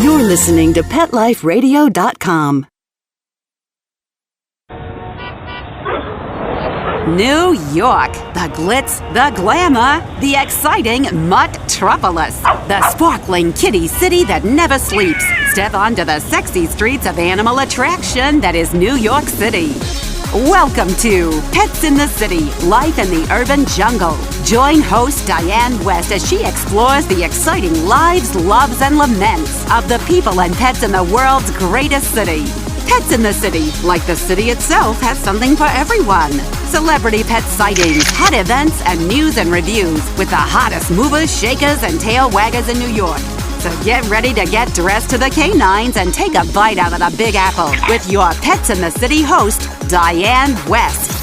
You're listening to PetLifeRadio.com. New York, the glitz, the glamour, the exciting Mutt-tropolis, the sparkling kitty city that never sleeps. Step onto the sexy streets of animal attraction that is New York City. Welcome to Pets in the City, Life in the Urban Jungle. Join host Diane West as she explores the exciting lives, loves, and laments of the people and pets in the world's greatest city. Pets in the City, like the city itself, has something for everyone. Celebrity pet sightings, hot events, and news and reviews with the hottest movers, shakers, and tail waggers in New York. So get ready to get dressed to the canines and take a bite out of the Big Apple with your Pets in the City host, Diane West.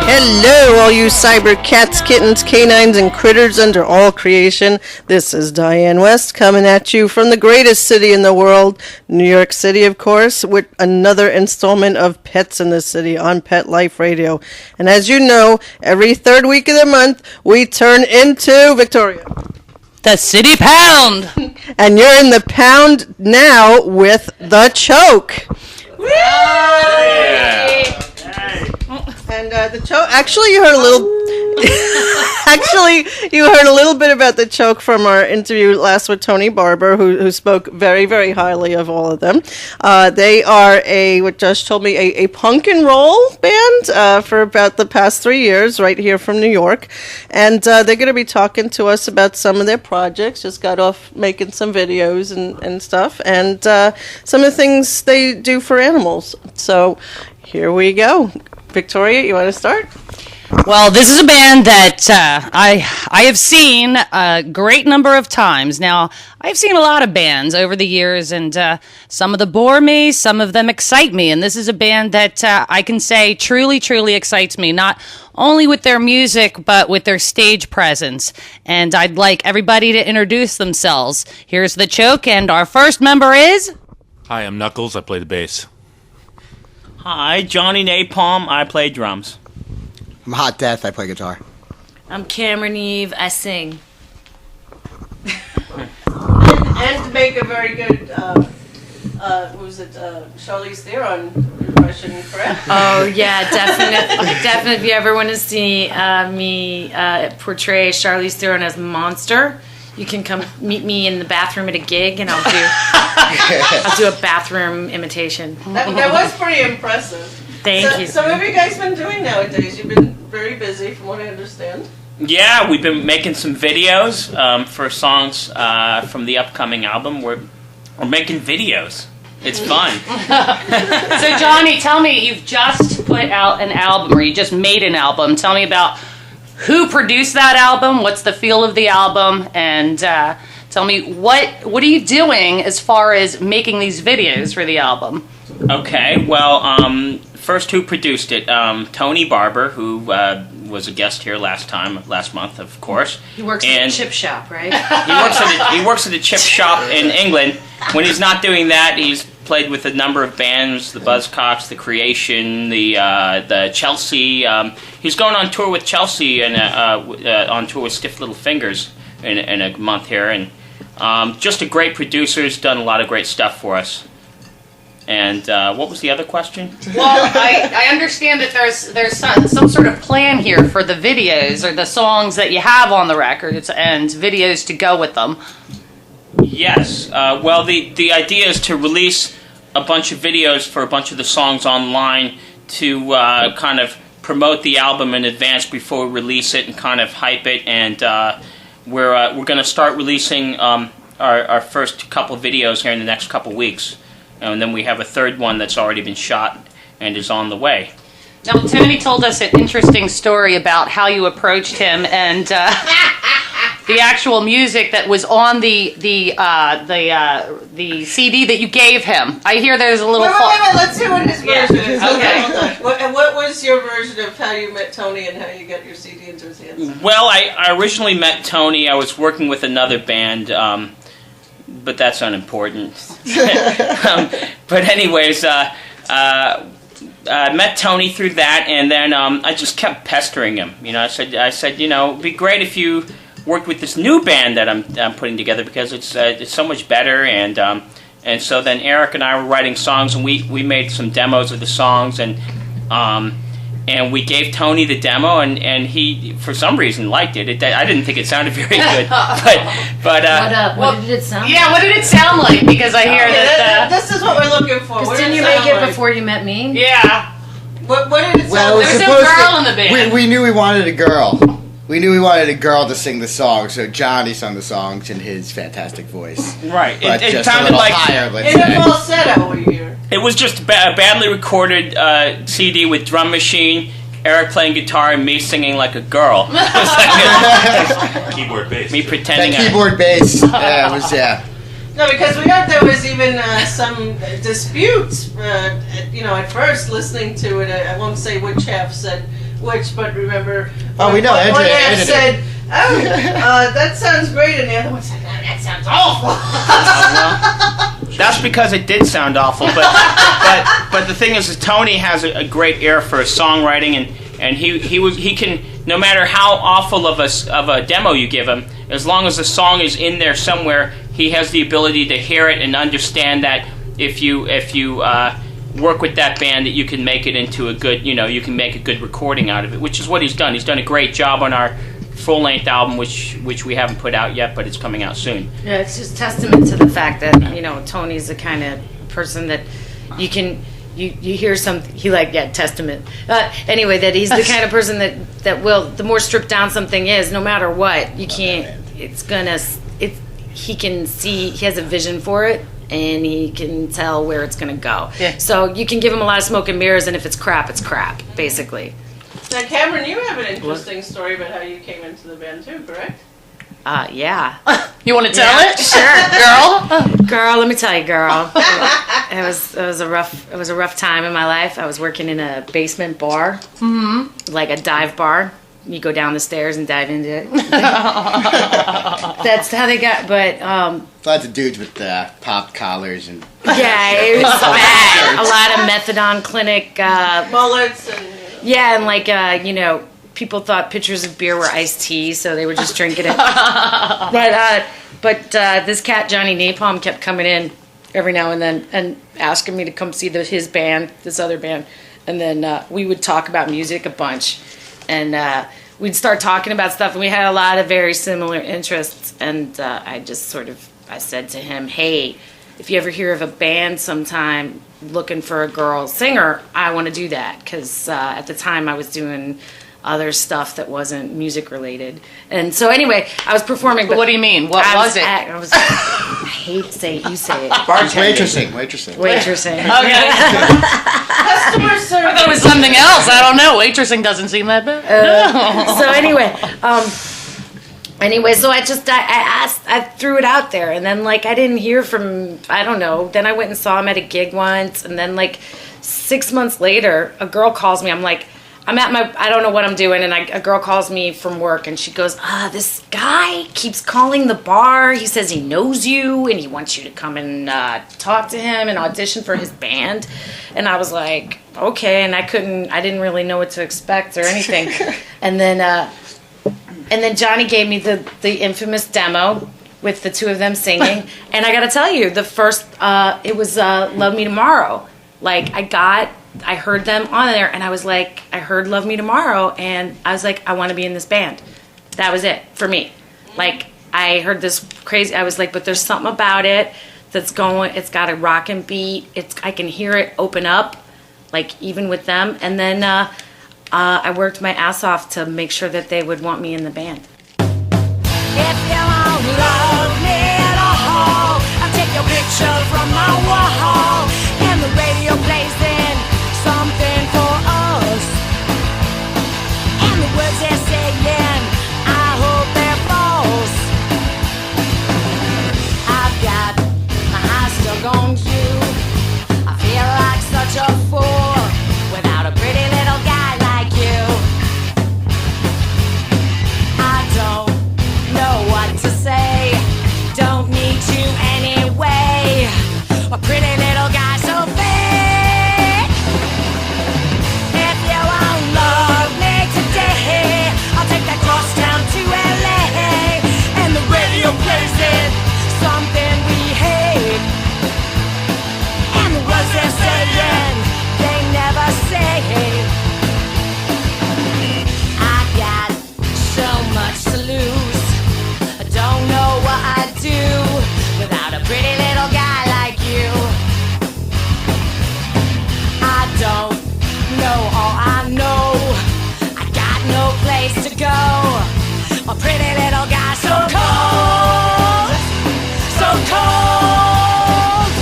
Hello, all you cyber cats, kittens, canines, and critters under all creation. This is Diane West coming at you from the greatest city in the world, New York City, of course, with another installment of Pets in the City on Pet Life Radio. And as you know, every third week of the month, we turn into, Victoria, the City Pound. And you're in the pound now with the choke. Yeah. And the choke. Actually, you heard a little. You heard a little bit about the choke from our interview last with Tony Barber, who spoke very, very highly of all of them. They are what Josh told me, a punk and roll band for about the past 3 years, right here from New York, and they're going to be talking to us about some of their projects. Just got off making some videos and stuff, and some of the things they do for animals. So here we go. Victoria, you want to start? Well, this is a band that I have seen a great number of times. Now, I've seen a lot of bands over the years, and some of them bore me, some of them excite me. And this is a band that I can say truly, truly excites me, not only with their music, but with their stage presence. And I'd like everybody to introduce themselves. Here's the choke, and our first member is... Hi, I'm Knuckles. I play the bass. Hi, Jonny Napalm. I play drums. I'm Hott Deth. I play guitar. I'm Cameron Eve. I sing. and make a very good, Charlize Theron impression, correct? Oh, yeah, definitely. Definitely. If you ever want to see me portray Charlize Theron as a monster, you can come meet me in the bathroom at a gig, and I'll do a bathroom imitation. That was pretty impressive. Thank you. So what have you guys been doing nowadays? You've been very busy, from what I understand. Yeah, we've been making some videos for songs from the upcoming album. We're making videos. It's fun. So, Johnny, tell me, you've just put out an album, or you just made an album. Tell me about who produced that album, what's the feel of the album, and tell me what are you doing as far as making these videos for the album? Okay, well, first, who produced it? Tony Barber, who was a guest here last month, of course. He works at a chip shop, right? He works at a chip shop in England. When he's not doing that, he's played with a number of bands, the Buzzcocks, the Creation, the Chelsea. He's going on tour with Chelsea and on tour with Stiff Little Fingers in a month here, and just a great producer who's done a lot of great stuff for us. And what was the other question? Well, I understand that there's some sort of plan here for the videos or the songs that you have on the records and videos to go with them. Yes. Well, the idea is to release a bunch of videos for a bunch of the songs online to kind of promote the album in advance before we release it and kind of hype it. And we're going to start releasing our first couple videos here in the next couple weeks. And then we have a third one that's already been shot and is on the way. Now, Tony told us an interesting story about how you approached him and the actual music that was on the CD that you gave him. I hear there's a little. Wait, let's see what his version is. Okay. Hold on. And what was your version of how you met Tony and how you got your CD into his hands? Well, I originally met Tony. I was working with another band. But that's unimportant. But anyways, I met Tony through that, and then I just kept pestering him. I said, it'd be great if you worked with this new band that I'm putting together because it's so much better. And so then Eric and I were writing songs, and we made some demos of the songs, and we gave Tony the demo, and he, for some reason, liked it. I didn't think it sounded very good, but what did it sound like? Yeah, what did it sound like? Because I hear that. This is what we're looking for. What Didn't you make it before you met me? Yeah. What did it sound There was like? a girl in the band. We knew we wanted a girl. We knew we wanted a girl to sing the song, so Johnny sung the songs in his fantastic voice. right. But It just a sounded little like higher, let's In a say. falsetto, we hear. it was just a badly recorded CD with drum machine, Eric playing guitar, and me singing like a girl. It was like Keyboard bass. me That pretending. keyboard bass, yeah, it was, yeah. No, because we heard there was even some disputes, at first listening to it. I won't say which half said which, but remember. Oh, we know. One Andrea half edited said, that sounds great, and the other one said, no, that sounds awful. That's because it did sound awful, but the thing is Tony has a great ear for songwriting, and he can, no matter how awful of a demo you give him, as long as the song is in there somewhere, he has the ability to hear it and understand that if you work with that band, that you can make it into a good, you can make a good recording out of it, which is what he's done. He's done a great job on our full-length album, which we haven't put out yet, but it's coming out soon. Yeah, it's just testament to the fact that Tony's the kind of person that you can you hear something testament. Anyway, that he's the kind of person that will, the more stripped down something is, no matter what, you can't. He can see. He has a vision for it, and he can tell where it's going to go. Yeah. So you can give him a lot of smoke and mirrors, and if it's crap, it's crap, basically. Now, Cameron, you have an interesting story about how you came into the band too, correct? Yeah. You want to tell Yeah, it? Sure, girl, let me tell you, girl. It was a rough time in my life. I was working in a basement bar, like a dive bar. You go down the stairs and dive into it. That's how they got. But Lots of dudes with popped collars and. yeah, it was bad. A lot of methadone clinic. Bullets and. Yeah, and people thought pitchers of beer were iced tea, so they were just drinking it. But this cat, Jonny Napalm, kept coming in every now and then and asking me to come see his band, this other band. And then we would talk about music a bunch. And we'd start talking about stuff, and we had a lot of very similar interests. And I said to him, hey, if you ever hear of a band sometime looking for a girl singer, I want to do that. Because at the time I was doing other stuff that wasn't music related. And so anyway, I was performing. But What do you mean? What was it? I hate to say it. You say it. Waitressing. Waitressing. Okay. Customer service. I thought it was something else. I don't know. Waitressing doesn't seem that bad. So anyway, so I asked, I threw it out there, and then I didn't hear from, I don't know. Then I went and saw him at a gig once, and then 6 months later, a girl calls me. I'm like, I don't know what I'm doing, and a girl calls me from work, and she goes, this guy keeps calling the bar. He says he knows you, and he wants you to come and talk to him and audition for his band. And I was like, okay, and I didn't really know what to expect or anything. And then Johnny gave me the infamous demo with the two of them singing. And I got to tell you, the first, it was Love Me Tomorrow. Like, I heard them on there, and I was like, I heard Love Me Tomorrow, and I was like, I want to be in this band. That was it for me. Like, I heard this crazy, I was like, but there's something about it that's going, it's got a rockin' beat. I can hear it open up, like, even with them. And then I worked my ass off to make sure that they would want me in the band. If you won't love me at all, I'll take your picture from my wall, and the radio plays in something for us, and the words they're saying, I hope they're false. I've got my eyes stuck on you. I feel like such a fool without a pretty little guy like you. I don't know what to say, don't need you anyway. A pretty little guy so fake. If you won't love me today, I'll take that cross town to LA, and the radio plays it, something we hate, and the words they're saying, they never say. I got so much to lose, I don't know what I'd do without a pretty little guy like you. I don't know all I know, I got no place to go. A pretty little guy so cold, so cold.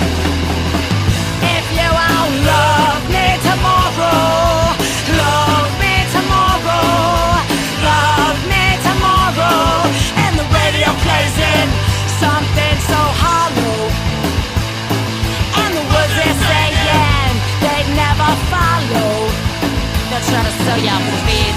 If you won't love me tomorrow, love me tomorrow, love me tomorrow, and the radio plays in something so hollow, and the words they're saying, they never follow. They're trying to sell you out for speed.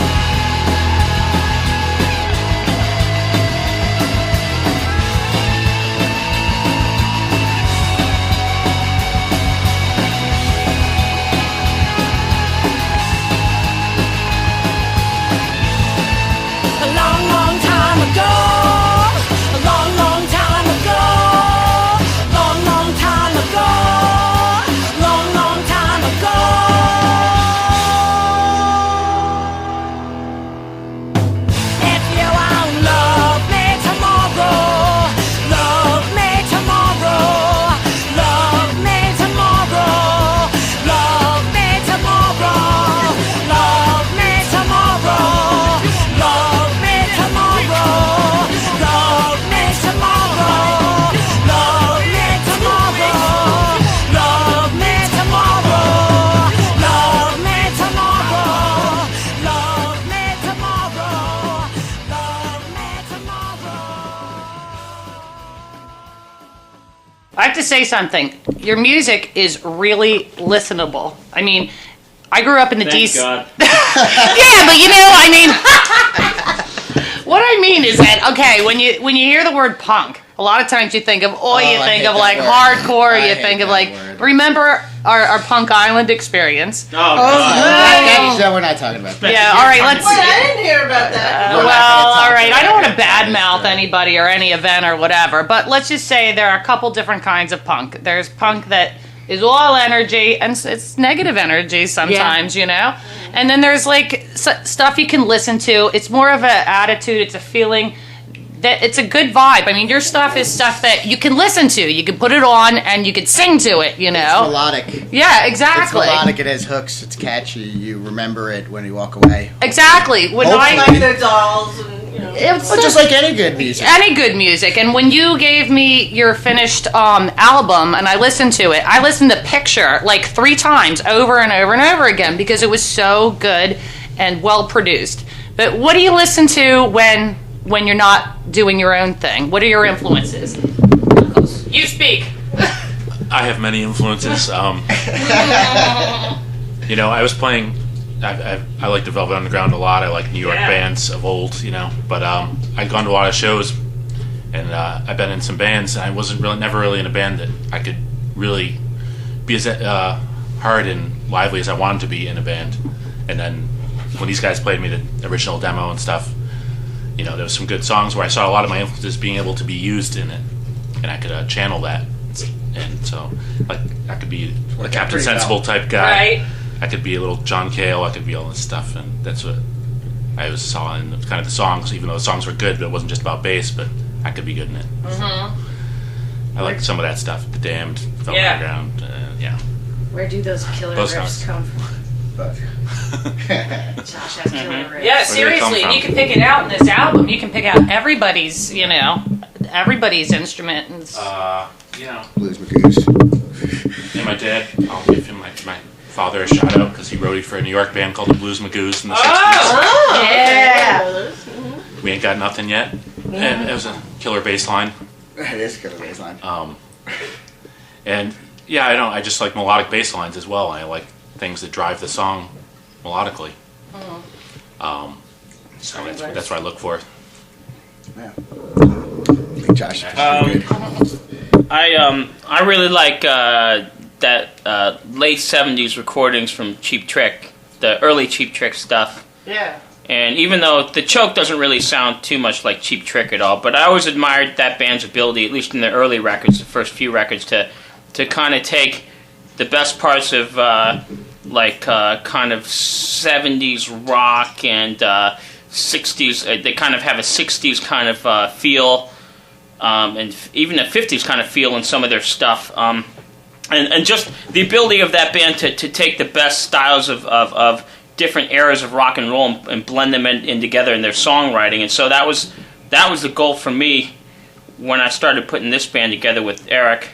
A long, long time ago, a long, long time ago, long, long time ago, long, long time ago. If you won't love me tomorrow, love me tomorrow, love me tomorrow, love me tomorrow, love me tomorrow, love me tomorrow, love me tomorrow, love me tomorrow, love me tomorrow, love me tomorrow, love me tomorrow, love me tomorrow. I have to say something. Your music is really listenable. I mean, I grew up in the DC. God. Yeah, but you know, I mean, what I mean is that okay, when you hear the word punk, a lot of times you think of you I think hate of that like word. hardcore, I you hate think of that like word. remember our Punk Island experience. Oh, God. So we're not talking about that. Yeah, all right, let's. Wait, I didn't hear about that. We're not Well, gonna talk all right. about I don't want to that. badmouth anybody or any event or whatever, but let's just say there are a couple different kinds of punk. There's punk that is all energy, and it's negative energy sometimes, you know? And then there's like stuff you can listen to. It's more of an attitude, it's a feeling. That it's a good vibe. I mean, your stuff is stuff that you can listen to. You can put it on and you can sing to it, you It's know? melodic. Yeah, It's exactly. melodic. It has hooks. It's catchy. You remember it when you walk away. Exactly. When Hopefully. Like the dolls and, you know. it's Well, just like any good music. any good music. And when you gave me your finished album and I listened to it, I listened to Picture like 3 times over and over and over again because it was so good and well produced. But what do you listen to when you're not doing your own thing? What are your influences? You speak. I have many influences. You know, I was playing. I like the Velvet Underground a lot. I like New York bands of old. You know, but I'd gone to a lot of shows, and I've been in some bands. And I wasn't never really in a band that I could really be as hard and lively as I wanted to be in a band. And then when these guys played me the original demo and stuff, there was some good songs where I saw a lot of my influences being able to be used in it, and I could channel that. And so, like, I could be a Captain Sensible type guy. Right. I could be a little John Cale. I could be all this stuff, and that's what I always saw in kind of the songs. Even though the songs were good, but it wasn't just about bass. But I could be good in it. I like some of that stuff. The Damned, Velvet Underground. Yeah. Where do those killer Buzzcocks. riffs come from? Josh has killer riffs. Yeah, Where do they seriously, come you from? can pick it out in this album. You can pick out everybody's, everybody's instrument. And Blues Magoos. And my dad, I'll give him my father a shout out because he wrote for a New York band called the Blues Magoos in the 60s. Yeah. We Ain't Got Nothing Yet. And it was a killer bass line. It is a killer bass line. And yeah, I just like melodic bass lines as well. I like things that drive the song melodically. So that's what I look for. Yeah. I think Josh is pretty good. I really like that late 70s recordings from Cheap Trick, the early Cheap Trick stuff. Yeah. And even though the Choke doesn't really sound too much like Cheap Trick at all, but I always admired that band's ability, at least in the early records, the first few records, to kind of take the best parts of kind of 70s rock and 60s. They kind of have a 60s kind of feel, and even a 50s kind of feel in some of their stuff. And just the ability of that band to take the best styles of different eras of rock and roll and blend them in together in their songwriting. And so that was the goal for me when I started putting this band together with Eric,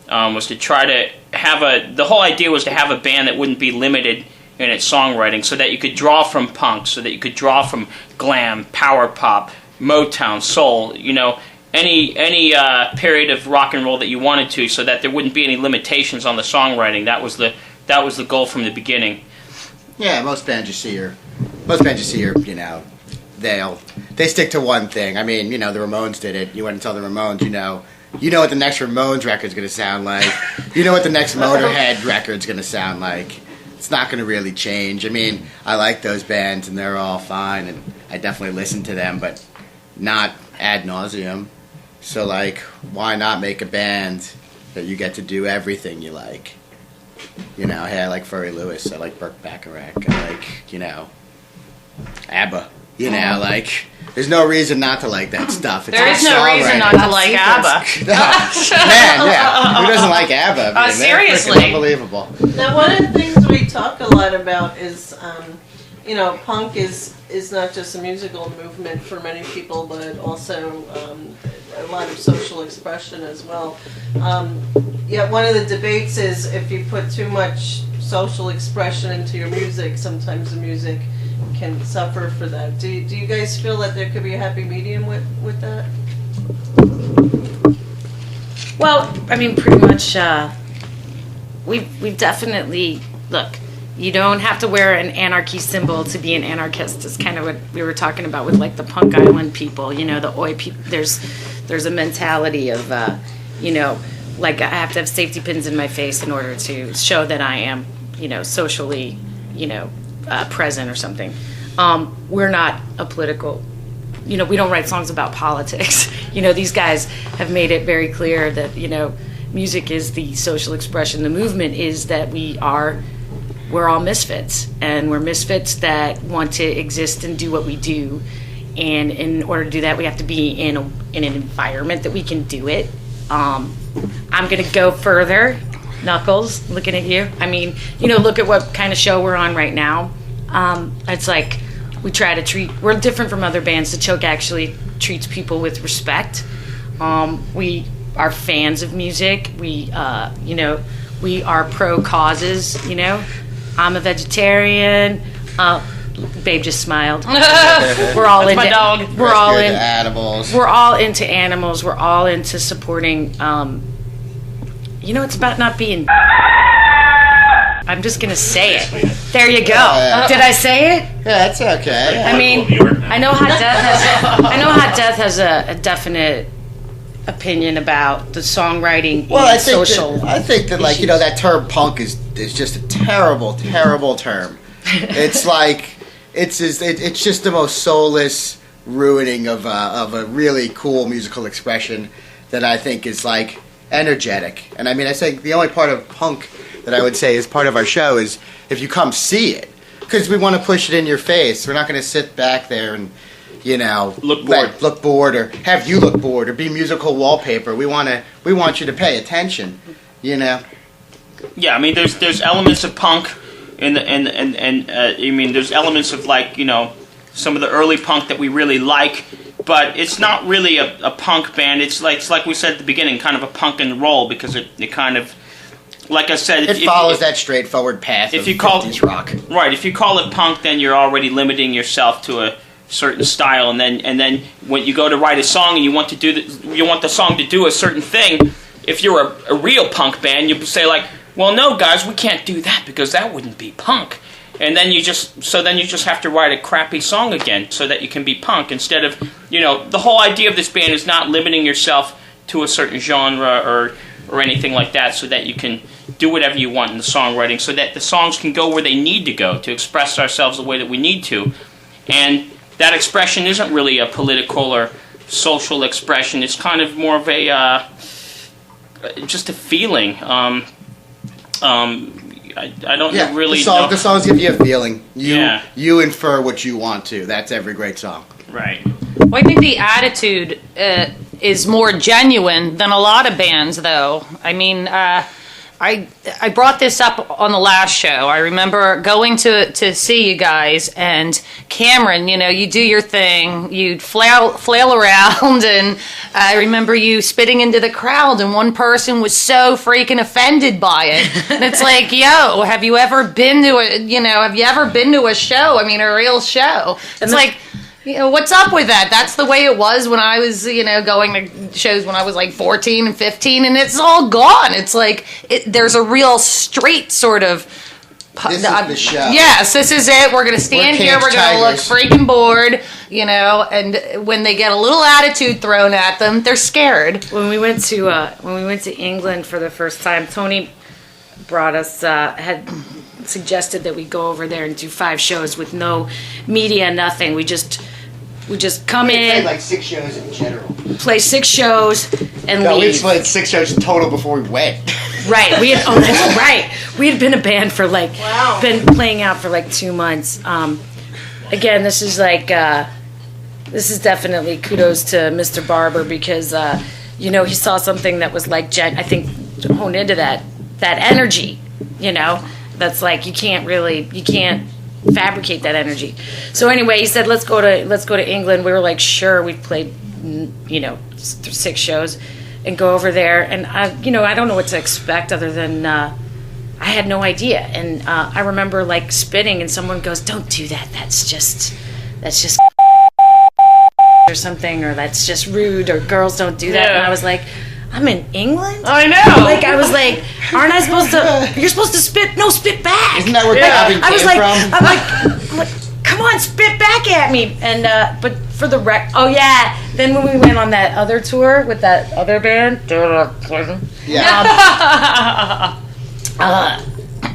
was to try to have the whole idea was to have a band that wouldn't be limited in its songwriting, so that you could draw from punk, so that you could draw from glam, power pop, Motown, soul, any period of rock and roll that you wanted to, so that there wouldn't be any limitations on the songwriting. That was the goal from the beginning. Yeah, most bands you see are, they stick to one thing. I mean, the Ramones did it. You went and tell the Ramones, you know what the next Ramones record's going to sound like. You know what the next Motorhead record's going to sound like. It's not going to really change. I mean, I like those bands, and they're all fine, and I definitely listen to them, but not ad nauseum. So, why not make a band that you get to do everything you like? Hey, I like Furry Lewis. I like Burt Bacharach. I like, ABBA. There's no reason not to like that stuff. It's There is no reason not to like ABBA. Man, yeah. Who doesn't like ABBA? I mean, Seriously. they're freaking unbelievable. Now, one of the things we talk a lot about is, punk is not just a musical movement for many people, but also a lot of social expression as well. Yet one of the debates is if you put too much social expression into your music, sometimes the music can suffer for that. Do you guys feel that there could be a happy medium with that? Well, I mean, pretty much, we've definitely, look, you don't have to wear an anarchy symbol to be an anarchist. It's kind of what we were talking about with, the Punk Island people, the Oi people. There's a mentality of, I have to have safety pins in my face in order to show that I am, socially, present or something. We're not a political, we don't write songs about politics. These guys have made it very clear that, music is the social expression. The movement is that we're all misfits, and we're misfits that want to exist and do what we do. And in order to do that, we have to be in an environment that we can do it. I'm going to go further. Knuckles, looking at you. I mean, look at what kind of show we're on right now. It's like we try to we're different from other bands. The Choke actually treats people with respect. We are fans of music. We are pro causes, I'm a vegetarian. Babe just smiled. We're all That's into my dog. We're all Rescue in the animals. We're all into animals. We're all into supporting. It's about not being. I'm just gonna say it. There you go. Did I say it? Yeah, that's okay. I mean, I know Hott Deth has a definite opinion about the songwriting Well, and social. I think that issues. that term punk is just a terrible, terrible term. It's it's just the most soulless, ruining of a really cool musical expression that I think is like energetic. And I mean, I think the only part of punk that I would say is part of our show is if you come see it, because we want to push it in your face. We're not going to sit back there and, you know, look bored, or have you look bored, or be musical wallpaper. We want you to pay attention, you know. Yeah, I mean, there's elements of punk, and I mean, there's elements of, like, you know, some of the early punk that we really like, but it's not really a punk band. It's like we said at the beginning, kind of a punk and roll, because it kind of, like I said, it follows that straightforward path of 50s rock. Right. If you call it punk, then you're already limiting yourself to a certain style, and then when you go to write a song and you want the song to do a certain thing, if you're a real punk band, you say like, well, no, guys, we can't do that because that wouldn't be punk. And then you just have to write a crappy song again so that you can be punk, instead of, you know, the whole idea of this band is not limiting yourself to a certain genre or anything like that, so that you can do whatever you want in the songwriting, so that the songs can go where they need to go to express ourselves the way that we need to. And that expression isn't really a political or social expression. It's kind of more of a just a feeling. I don't really know. The songs give you a feeling. You infer what you want to. That's every great song. Right. Well, I think the attitude is more genuine than a lot of bands, though. I mean, I brought this up on the last show. I remember going to see you guys, and Cameron, you know, you do your thing, you'd flail around, and I remember you spitting into the crowd, and one person was so freaking offended by it. And it's like, yo, have you ever been to a show? I mean, a real show. It's like, you know, what's up with that? That's the way it was when I was, you know, going to shows when I was like 14 and 15, and it's all gone. It's like, there's a real straight sort of... This is the show. Yes, this is it. We're going to stand here. We're going to look freaking bored, you know, and when they get a little attitude thrown at them, they're scared. When we went to England for the first time, Tony brought us, had suggested that we go over there and do 5 shows with no media, nothing. We just come in. We played like 6 shows in general. Play 6 shows and leave. We played 6 shows total before we went. Right. That's right. We had been a band for been playing out for like 2 months. Again, this is definitely kudos to Mr. Barber, because you know, he saw something that was like I think honed into that energy, you know. That's like you can't fabricate that energy. So anyway, he said let's go to England. We were like, sure. We played, you know, 6 shows, and go over there. And I don't know what to expect other than I had no idea. And I remember like spitting, and someone goes, "Don't do that. That's just or something, or that's just rude, or girls don't do that." Yeah. And I was like, I'm in England? I know. Like, I was like, aren't I supposed to, you're supposed to spit back. Isn't that where Calvin I was came like, from? I'm like, come on, spit back at me. And, but for the oh yeah, then when we went on that other tour with that other band,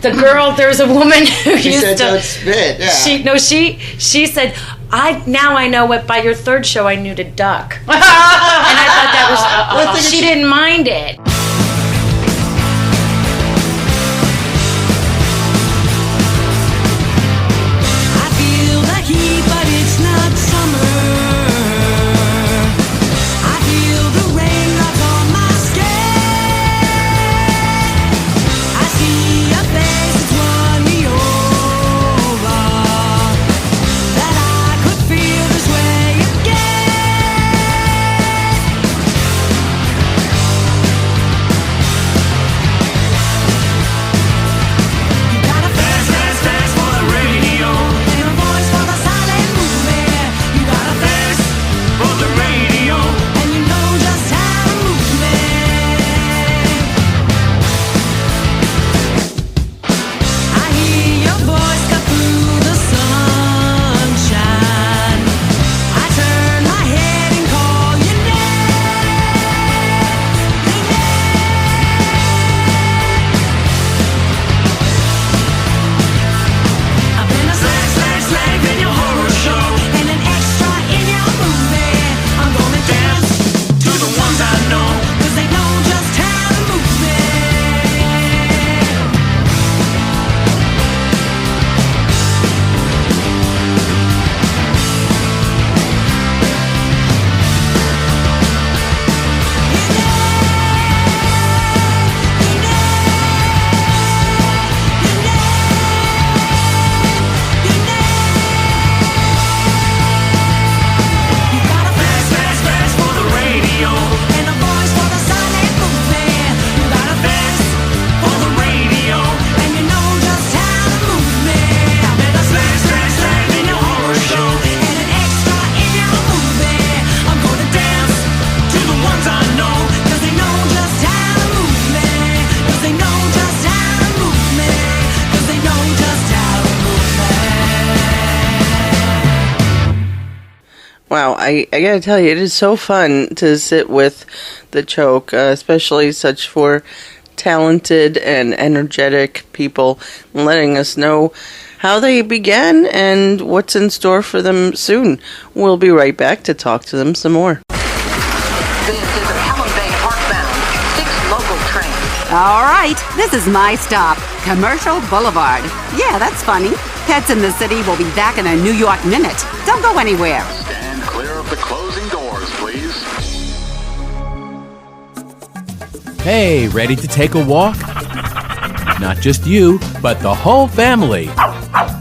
the girl, there was a woman who she used said to, don't spit, yeah. She said, I know what, by your 3rd show I knew to duck. And I thought that was, she didn't mind it. I feel the heat, but it's not summer. I feel the raindrops on my skin. I see a face that's won me over, that I could feel this way again. Wow, I gotta tell you, it is so fun to sit with the Choke, especially such for talented and energetic people, letting us know how they began and what's in store for them soon. We'll be right back to talk to them some more. This is a Helen Bay Parkbound, 6 local trains. All right, this is my stop, Commercial Boulevard. Yeah, that's funny. Pets in the City will be back in a New York minute. Don't go anywhere. Stand clear of the closing doors, please. Hey, ready to take a walk? Not just you, but the whole family.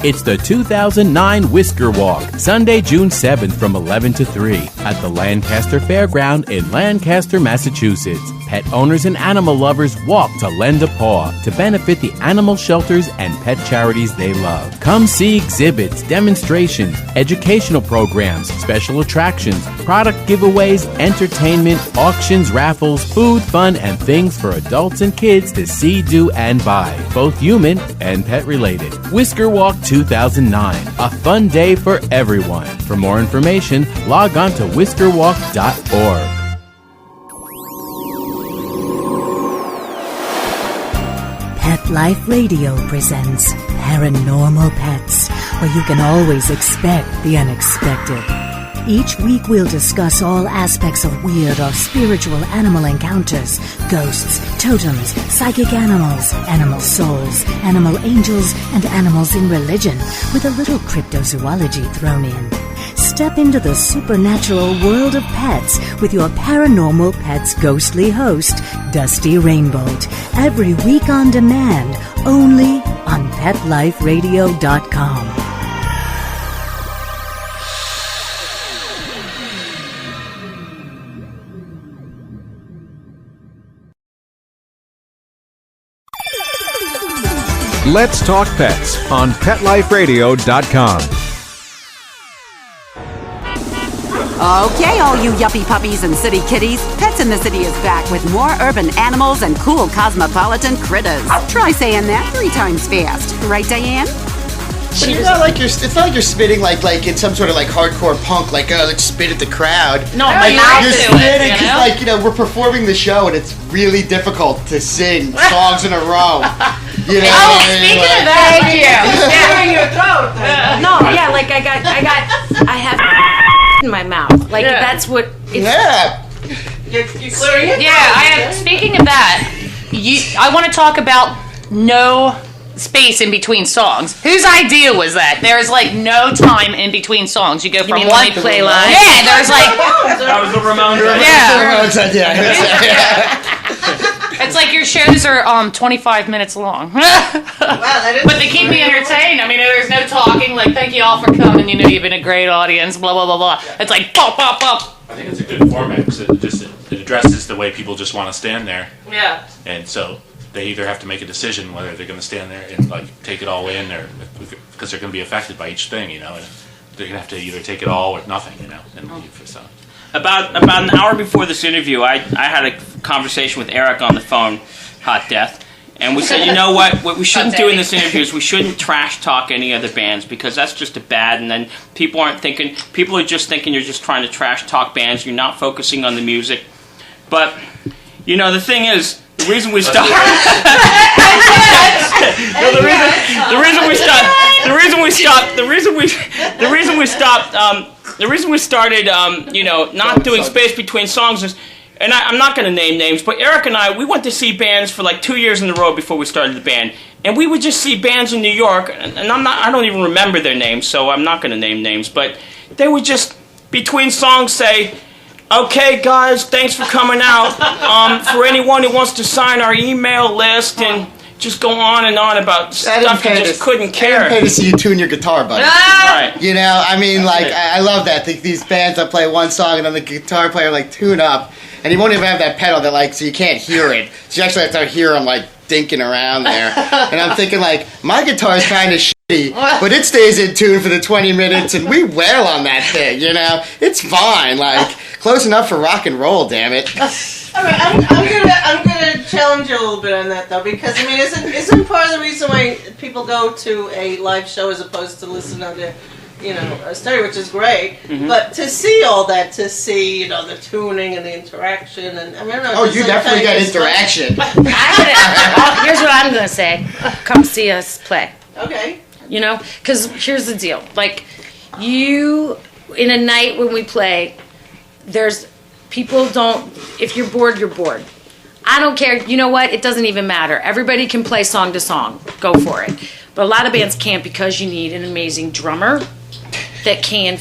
It's the 2009 Whisker Walk, Sunday, June 7th from 11 to 3 at the Lancaster Fairground in Lancaster, Massachusetts. Pet owners and animal lovers walk to lend a paw to benefit the animal shelters and pet charities they love. Come see exhibits, demonstrations, educational programs, special attractions, product giveaways, entertainment, auctions, raffles, food, fun, and things for adults and kids to see, do, and buy, both human and pet related. Whisker Walk 2009, a fun day for everyone. For more information, log on to whiskerwalk.org. Pet Life Radio presents Paranormal Pets, where you can always expect the unexpected. Each week we'll discuss all aspects of weird or spiritual animal encounters, ghosts, totems, psychic animals, animal souls, animal angels, and animals in religion, with a little cryptozoology thrown in. Step into the supernatural world of pets with your Paranormal Pets ghostly host, Dusty Rainbolt, every week on demand, only on PetLifeRadio.com. Let's Talk Pets on PetLifeRadio.com. Okay, all you yuppie puppies and city kitties, Pets in the City is back with more urban animals and cool cosmopolitan critters. Try saying that 3 times fast. Right, Diane? But it's not like you're spitting like in some sort of like hardcore punk, like let's spit at the crowd. No, like, you're spitting because we're performing the show and it's really difficult to sing songs in a row. You know, Speaking of that, Thank you. clearing your throat. No, yeah, like I have in my mouth. Like that's what. It's, You're clearing it? Yeah, I am. Speaking of that, I want to talk about no space in between songs. Whose idea was that? There's like no time in between songs. You go from one play line? Yeah, there's like That was the Ramones. it's like your shows are 25 minutes long. But they keep me entertained. I mean, there's no talking. Like, thank you all for coming. You know, you've been a great audience. Blah blah blah blah. It's like pop pop pop. I think it's a good format because it addresses the way people just want to stand there. Yeah. And so they either have to make a decision whether they're going to stand there and like take it all in there because they're going to be affected by each thing, you know. And they're going to have to either take it all or nothing, you know, and leave for some. About an hour before this interview, I had a conversation with Eric on the phone, Hott Deth, and we said, you know what we shouldn't do in this interview is we shouldn't trash talk any other bands because that's just a bad, and then people are just thinking you're just trying to trash talk bands, you're not focusing on the music. But, you know, the thing is, the reason we stopped not doing space between songs is, and I'm not going to name names, but Eric and I, we went to see bands for like 2 years in a row before we started the band, and we would just see bands in New York, and I don't even remember their names, so I'm not going to name names, but they would just between songs say, "Okay, guys, thanks for coming out. For anyone who wants to sign our email list," and just go on and on about stuff you just couldn't care. I didn't pay to see you tune your guitar, buddy. Right. You know, I mean, like, I love that. These bands that play one song and then the guitar player, like, tune up. And you won't even have that pedal that, like, so you can't hear it. So you actually have to hear them, like, dinking around there. And I'm thinking, like, my guitar's kind of shitty, but it stays in tune for the 20 minutes, and we wail on that thing, you know? It's fine, like, close enough for rock and roll, damn it. All right, I'm gonna challenge you a little bit on that though, because I mean, isn't part of the reason why people go to a live show as opposed to listen on their stereo, which is great. But to see all that, to see the tuning and the interaction, and I don't know. Oh, you definitely got interaction. Here's what I'm gonna say: come see us play. Okay. Because here's the deal: like in a night when we play, there's people don't. If you're bored, you're bored. I don't care. You know what? It doesn't even matter. Everybody can play song to song. Go for it. But a lot of bands can't because you need an amazing drummer that can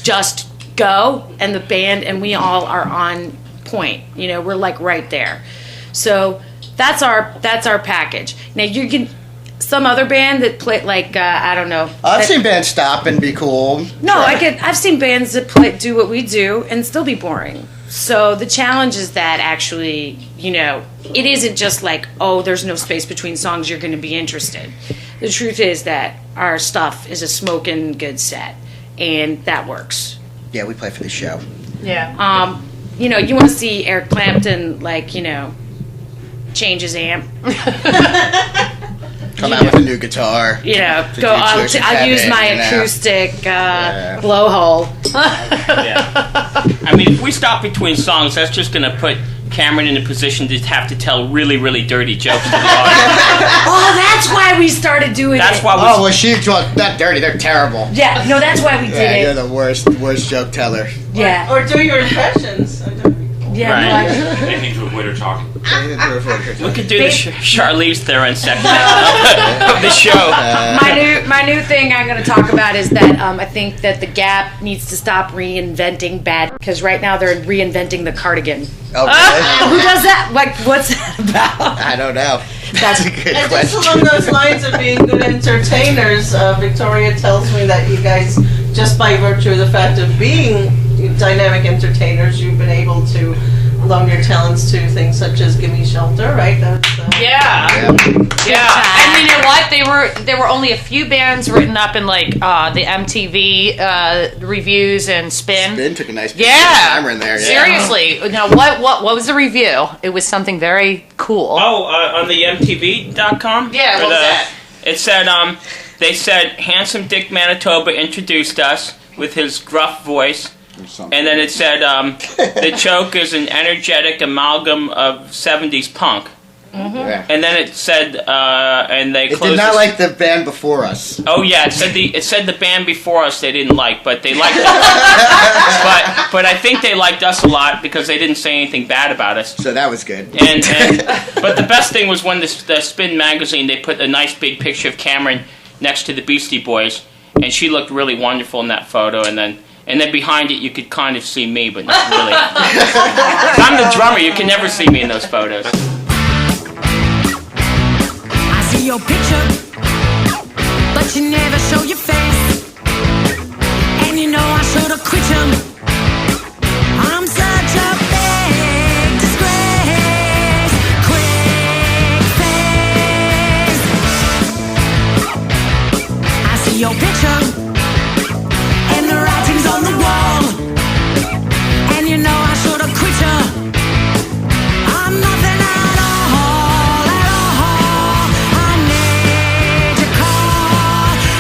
just go, and the band and we all are on point. We're like right there. So that's our package. Now you can some other band that play like I don't know. I've seen bands stop and be cool. No, I've seen bands that do what we do and still be boring. So the challenge is that actually, it isn't just like, oh, there's no space between songs, you're going to be interested. The truth is that our stuff is a smoking good set, and that works. Yeah, we play for the show. Yeah. You want to see Eric Clapton, change his amp. Come out with a new guitar. I'll use my acoustic blowhole. I mean, if we stop between songs, that's just going to put Cameron in a position to have to tell really, really dirty jokes to the audience. Oh, that's why we started doing that's it. Why she's not dirty. They're terrible. Yeah, no, that's why we did it. You're the worst joke teller. Yeah. Or do your impressions. Yeah, right. Anything to avoid her talking. We could do the Charlize Theron section of the show. My new thing I'm going to talk about is that I think that the Gap needs to stop reinventing bad, because right now they're reinventing the cardigan. Oh, who does that? What's that about? I don't know. That's a good and question. just along those lines of being good entertainers, Victoria tells me that you guys, just by virtue of the fact of being dynamic entertainers, you've been able to loan your talents to things such as Gimme Shelter, right? Yeah. And you know what? There were only a few bands written up in the MTV reviews and Spin. Spin took a nice picture of the camera in there. Yeah. Seriously. Now what was the review? It was something very cool. Oh, on the MTV.com? Yeah, what was that? It said, they said, Handsome Dick Manitoba introduced us with his gruff voice. And then it said, the Choke is an energetic amalgam of 70s punk. Mm-hmm. Yeah. And then it said, and they closed. It did not like the band before us. Oh yeah, it said the band before us they didn't like, but they liked us. but I think they liked us a lot because they didn't say anything bad about us. So that was good. But the best thing was when the Spin magazine, they put a nice big picture of Cameron next to the Beastie Boys, and she looked really wonderful in that photo, and then behind it, you could kind of see me, but not really. I'm the drummer. You can never see me in those photos. I see your picture, but you never show your face. And you know I should have quit you. I'm such a big disgrace. Quick face. I see your picture. On the wall, and you know I should have quit you. I'm nothing at all, at all. I need your call.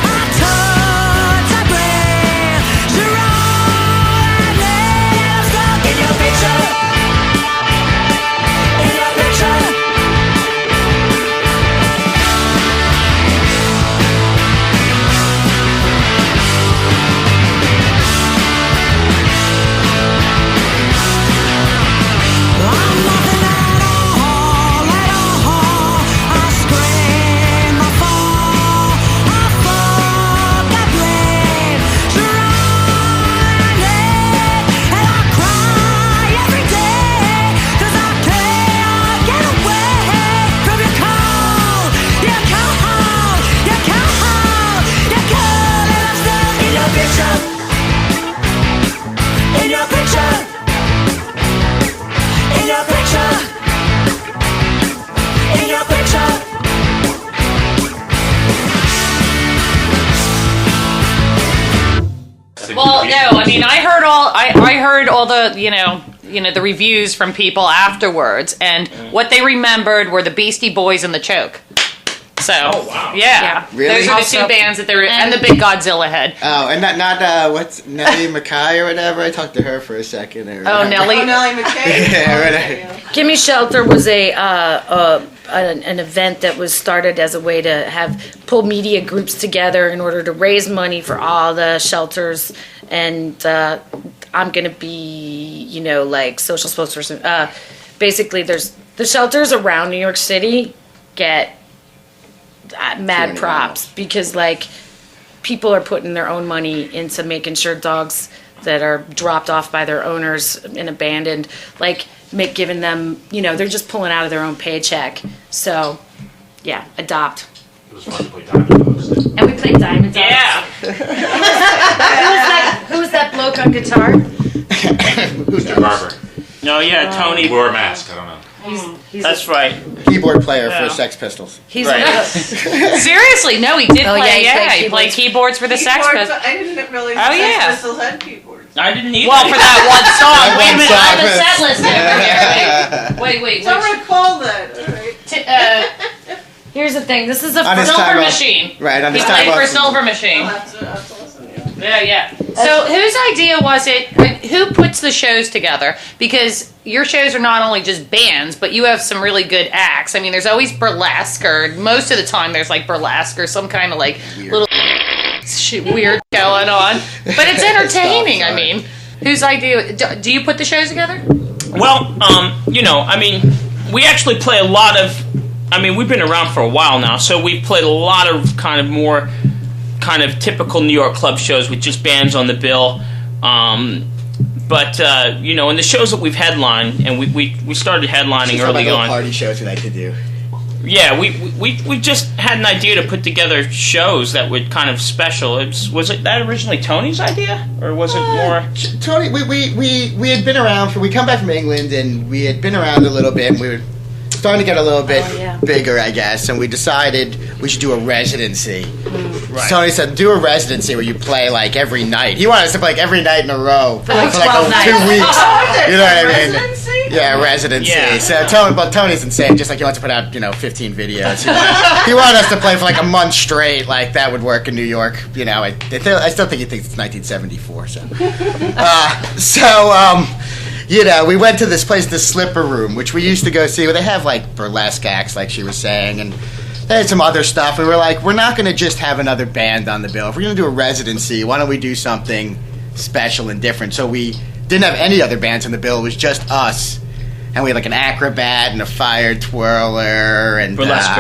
I touch, I breathe. You're all I need. I'm stuck in your picture. In your picture. Well, no, I mean, I heard all the, the reviews from people afterwards, and what they remembered were the Beastie Boys and the Choke. So, wow. yeah. Really? Those are the two bands that and the big Godzilla head. Oh, and not what's Nellie McKay or whatever? I talked to her for a second. Oh, Nellie. Nellie McKay. Yeah, whatever. Gimme Shelter was an event that was started as a way to pull media groups together in order to raise money for all the shelters. And I'm going to be, like social spokesperson. Basically, there's the shelters around New York City get mad props because, like, people are putting their own money into making sure dogs that are dropped off by their owners and abandoned, like, giving them, they're just pulling out of their own paycheck. So, yeah, adopt. It was fun to play Diamond Dogs. And we played Diamond Dogs. Yeah. Who was that bloke on guitar? Mr. Barber. No, yeah, Tony. He wore a mask. I don't know. That's right. Keyboard player for Sex Pistols. He's Right. Seriously, no, he did play. He played keyboards for the Sex Pistols. I didn't realize Oh, yeah. Sex Pistols had keyboards. I didn't either. Well, for that one song. That Wait a one minute, song. I'm the set list over here. Wait. Don't recall that. All right. Here's the thing. This is a On his Silver time off. Machine. Right, on He his time played for off. Silver Machine. I'll have to listen, yeah. Yeah. So whose idea was it? Who puts the shows together? Because your shows are not only just bands, but you have some really good acts. I mean, there's always burlesque, or most of the time there's like burlesque or some kind of like little weird going on. But it's entertaining. I mean, whose idea? Do you put the shows together? Well, we actually play a lot of. We've been around for a while now, so we've played a lot of kind of more kind of typical New York club shows with just bands on the bill. But in the shows that we've headlined, and we started headlining early on. Party shows we like to do. Yeah, we just had an idea to put together shows that would kind of special. Was it that originally Tony's idea, or was it more? Tony, we had been around we come back from England, and we had been around a little bit, and we were starting to get a little bit bigger, I guess, and we decided we should do a residency. Right. Tony said, do a residency where you play like every night. He wanted us to play like every night in a row for like 12 nights. 2 weeks. You know what I mean? Residency? Yeah, residency. Yeah. So Tony's insane. Just like he wants to put out 15 videos. He wanted us to play for like a month straight. Like that would work in New York. I still think he thinks it's 1974. So. We went to this place, the Slipper Room, which we used to go see, where they have, like, burlesque acts, like she was saying, and they had some other stuff. We were like, we're not going to just have another band on the bill. If we're going to do a residency, why don't we do something special and different? So we didn't have any other bands on the bill. It was just us. And we had, like, an acrobat and a fire twirler and... Burlesque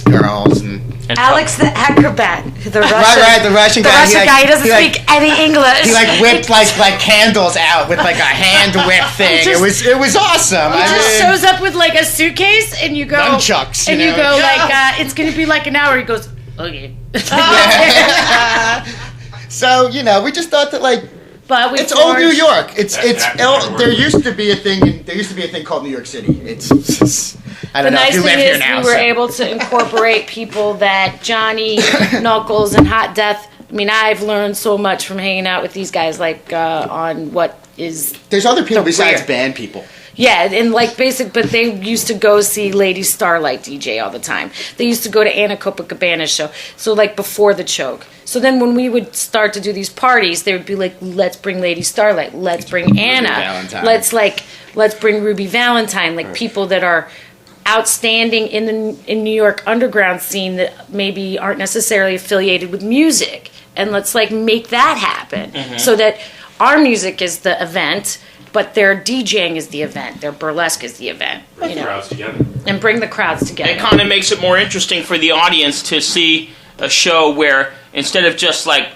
girls. And Alex the acrobat, the Russian, right, the Russian guy. He doesn't speak any English. He whipped like candles out with like a hand whip thing. It was awesome. He just shows up with like a suitcase, and you go nunchucks, and you go like it's gonna be like an hour. He goes, okay. So we just thought that like. But it's old New York. There used to be a thing called New York City. I don't know if you live here now. The nice thing is we were able to incorporate people that Johnny, Knuckles, and Hott Deth. I mean, I've learned so much from hanging out with these guys. Like on what is there's other people besides band people. Yeah, and like but they used to go see Lady Starlight DJ all the time. They used to go to Anna Copacabana's show. So like before the choke. So then when we would start to do these parties, they would be like, let's bring Lady Starlight, let's bring Anna, let's bring Ruby Valentine, like people that are outstanding in New York underground scene that maybe aren't necessarily affiliated with music, and let's like make that happen so that our music is the event. But their DJing is the event. Their burlesque is the event. Bring the crowds together. And bring the crowds together. It kind of makes it more interesting for the audience to see a show where instead of just like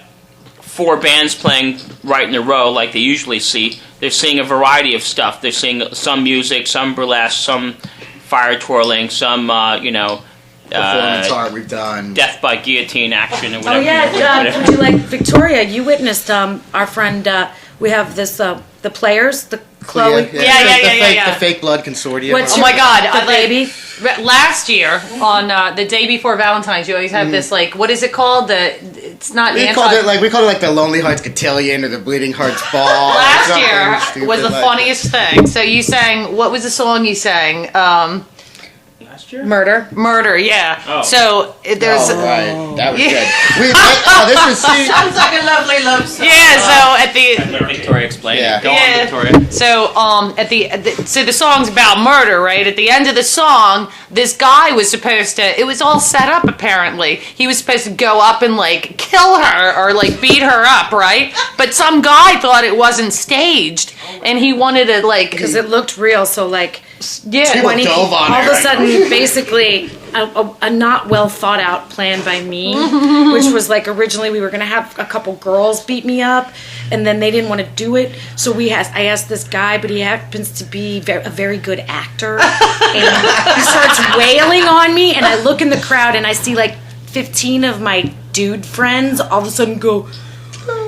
4 bands playing right in a row like they usually see, they're seeing a variety of stuff. They're seeing some music, some burlesque, some fire twirling, some performance art we've done, death by guillotine action, or whatever. Oh yeah, would you like Victoria? You witnessed our friend. We have this the players, the Chloe. The fake blood consortium. Oh my God, baby! Last year on the day before Valentine's, you always have this like what is it called? It's not. We called it like the Lonely Hearts Cotillion or the Bleeding Hearts Ball. Last year was the funniest thing. So you sang. What was the song you sang? Last Murder. Murder, yeah. Oh. So there's. Oh, right. That was good. This was Sounds like a lovely love story. Yeah, so at the. Let Victoria explain Yeah. it. Go on, Victoria. So so the song's about murder, right? At the end of the song, this guy was supposed to. It was all set up apparently. He was supposed to go up and like kill her or like beat her up, right? But some guy thought it wasn't staged, and he wanted to like Because it looked real, so like, yeah. when he, dove on all it, of a right? sudden, basically, a not well thought out plan by me, which was like originally we were gonna have a couple girls beat me up, and then they didn't want to do it, so I asked this guy, but he happens to be a very good actor, and he starts wailing on me, and I look in the crowd and I see like 15 of my dude friends all of a sudden go,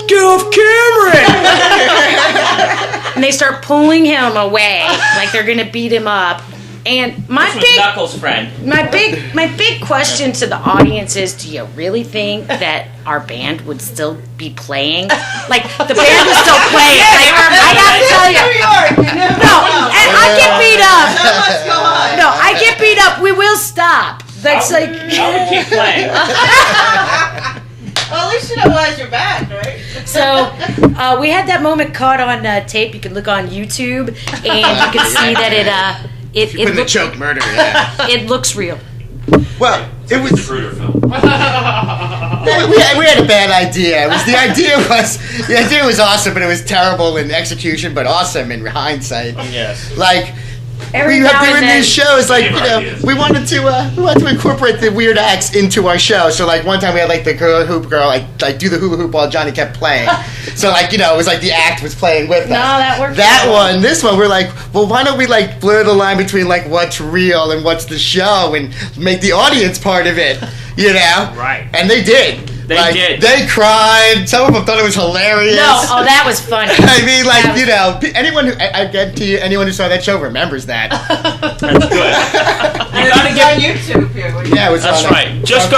"Get off Cameron!" And they start pulling him away like they're gonna beat him up. And my This was Knuckles' friend. my big question to the audience is: do you really think that our band would still be playing? Like the band was still playing. I gotta tell you, New York, you never know. and I get beat up. So much go on. No, I get beat up. We will stop. That's like. I would keep playing. Well, at least you know why your back, right? So we had that moment caught on tape. You can look on YouTube, and you can see that it When the looks choke murder, yeah. it looks real. Well, it was. Fruiter film. We had a bad idea. The idea was awesome, but it was terrible in execution, but awesome in hindsight. Yes. Like. Every We now have and doing then. these shows, like, Favorite ideas. we wanted to incorporate the weird acts into our show. So like one time we had like the hula-hoop girl like do the hula-hoop while Johnny kept playing. So like, it was like the act was playing with us. No, that worked That well. this one we're like, well, why don't we like blur the line between like what's real and what's the show and make the audience part of it, Right. And they did. They did. They cried. Some of them thought it was hilarious. No, that was funny. I mean, like, That was- anyone who, I guarantee you, anyone who saw that show remembers that. That's good. You gotta It's get. on YouTube here. Yeah, it was That's on right. Just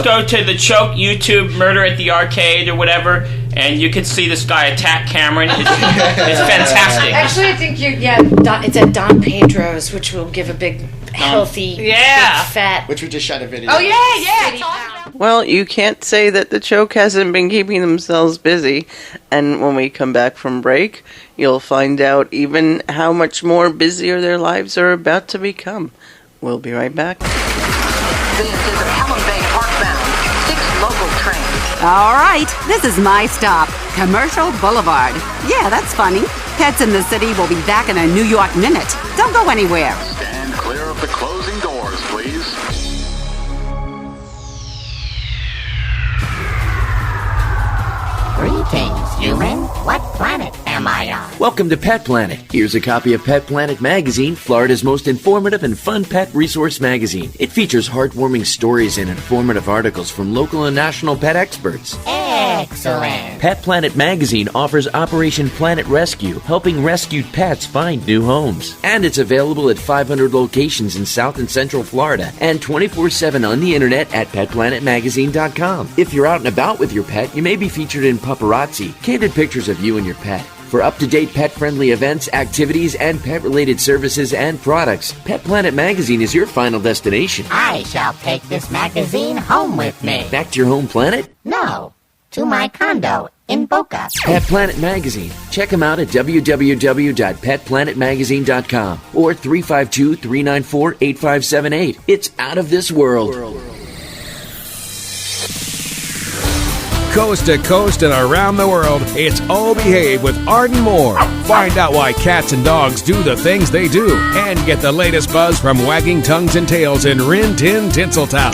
go to the Choke YouTube Murder at the Arcade or whatever, and you can see this guy attack Cameron. It's fantastic. Actually, I think it's at Don Pedro's, which will give a big, healthy, Yeah. big, fat. Which we just shot a video. Oh yeah. City pound. Well, you can't say that the Choke hasn't been keeping themselves busy. And when we come back from break, you'll find out even how much more busier their lives are about to become. We'll be right back. This is a Pelham Bay Parkbound 6 local train. All right, this is my stop, Commercial Boulevard. Yeah, that's funny. Pets in the City will be back in a New York minute. Don't go anywhere. Stand clear of the closing doors, please. Greetings, human. What planet am I on? Welcome to Pet Planet. Here's a copy of Pet Planet Magazine, Florida's most informative and fun pet resource magazine. It features heartwarming stories and informative articles from local and national pet experts. Excellent. Pet Planet Magazine offers Operation Planet Rescue, helping rescued pets find new homes. And it's available at 500 locations in South and Central Florida and 24/7 on the internet at petplanetmagazine.com. If you're out and about with your pet, you may be featured in paparazzi, candid pictures of you and your pet. For up-to-date pet-friendly events, activities, and pet-related services and products, Pet Planet Magazine is your final destination. I shall take this magazine home with me. Back to your home planet? No, to my condo in Boca. Pet Planet Magazine. Check them out at www.petplanetmagazine.com or 352-394-8578. It's out of this world. Coast to coast and around the world, it's Oh Behave with Arden Moore. Find out why cats and dogs do the things they do and get the latest buzz from wagging tongues and tails in Rin Tin Tinseltown.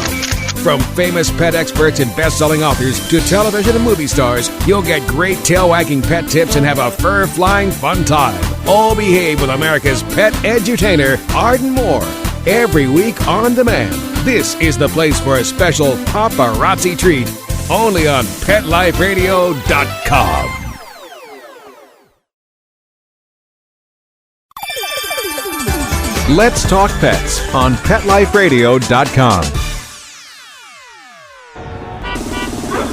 From famous pet experts and best-selling authors to television and movie stars, you'll get great tail-wagging pet tips and have a fur-flying fun time. Oh Behave with America's pet edutainer, Arden Moore. Every week on demand. This is the place for a special paparazzi treat. Only on PetLifeRadio.com. Let's Talk Pets on PetLifeRadio.com.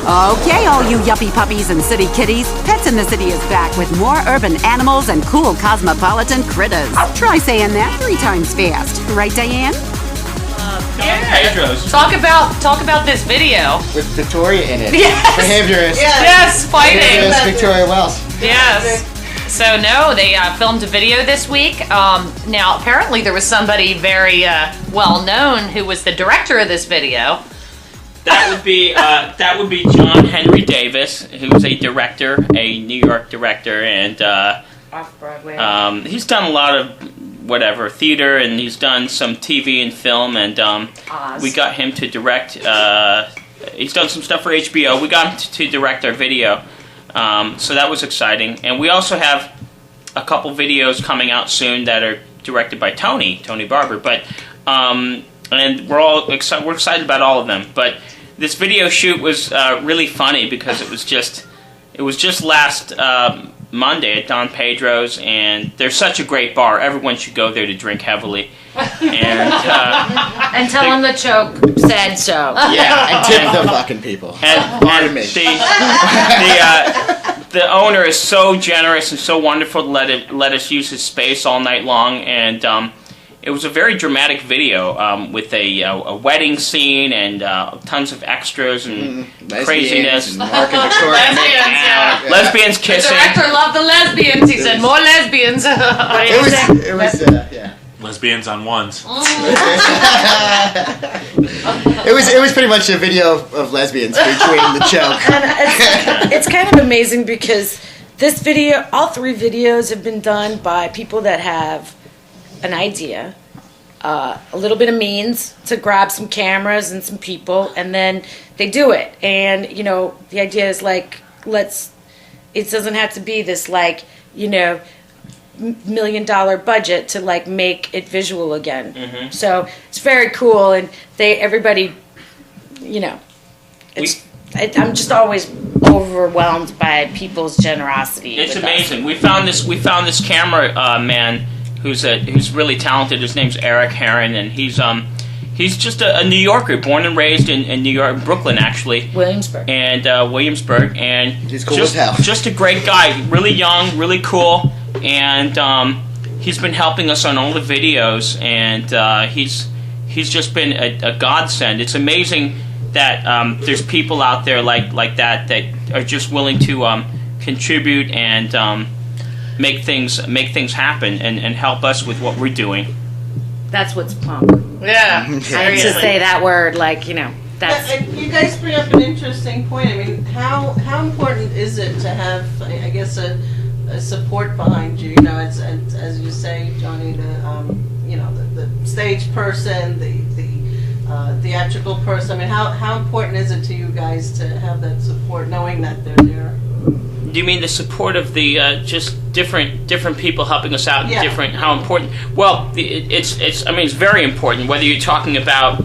Okay, all you yuppie puppies and city kitties, Pets in the City is back with more urban animals and cool cosmopolitan critters. Try saying that 3 times fast. Right, Diane? Pedro's. Talk about this video. With Victoria in it. Yes. Behaviorist. Yes, fighting. Behaviorist Victoria Wells. Yes. So no, they filmed a video this week. Now apparently there was somebody very well known who was the director of this video. That would be John Henry Davis, who's a director, a New York director, and Off Broadway. he's done a lot of theater, and he's done some TV and film, and we got him to direct. He's done some stuff for HBO. We got him to direct our video, so that was exciting. And we also have a couple videos coming out soon that are directed by Tony Barber. But and we're excited about all of them. But this video shoot was really funny because it was just last Monday at Don Pedro's, and they're such a great bar. Everyone should go there to drink heavily. And tell them the choke said so. Yeah, and tip the fucking people. And Pardon me. The owner is so generous and so wonderful to let us use his space all night long, and it was a very dramatic video with a wedding scene and tons of extras and craziness. And Mark and Victoria lesbians kissing. The director loved the lesbians. He said more lesbians. It was yeah. Lesbians on ones. It was pretty much a video of lesbians between the choke. And it's kind of amazing because this video, all three videos have been done by people that have an idea, a little bit of means to grab some cameras and some people, and then they do it. And the idea is like, it doesn't have to be this $1 million budget to make it visual again. Mm-hmm. So it's very cool, and everybody, I'm just always overwhelmed by people's generosity. It's amazing. We found this camera man who's really talented. His name's Eric Herron, and he's just a New Yorker, born and raised in New York, Brooklyn actually. Williamsburg. And and he's cool as hell. Just a great guy, really young, really cool, and he's been helping us on all the videos, and he's just been a godsend. It's amazing that there's people out there like that are just willing to contribute and make things happen and help us with what we're doing. That's what's punk. Yeah. I hate to say that word, that's. You guys bring up an interesting point. I mean, how important is it to have, I guess, a support behind you? As you say, Johnny, the stage person, the theatrical person. I mean, how important is it to you guys to have that support, knowing that they're there? Do you mean the support of the just different people helping us out? Yeah. How important? Well, it's very important. Whether you're talking about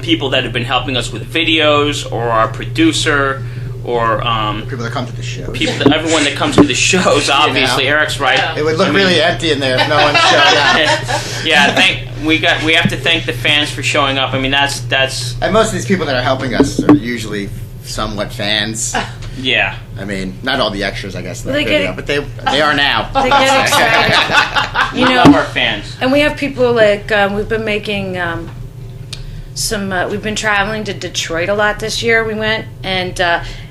people that have been helping us with videos, or our producer, or people that come to the shows. Everyone that comes to the shows. Obviously, Eric's right. It would look really empty in there if no one showed up. Yeah, we have to thank the fans for showing up. I mean, that's. And most of these people that are helping us are usually somewhat fans. Yeah. I mean, not all the extras, I guess, but they are now. They get excited. We love our fans. And we have people we've been making we've been traveling to Detroit a lot this year. We went, and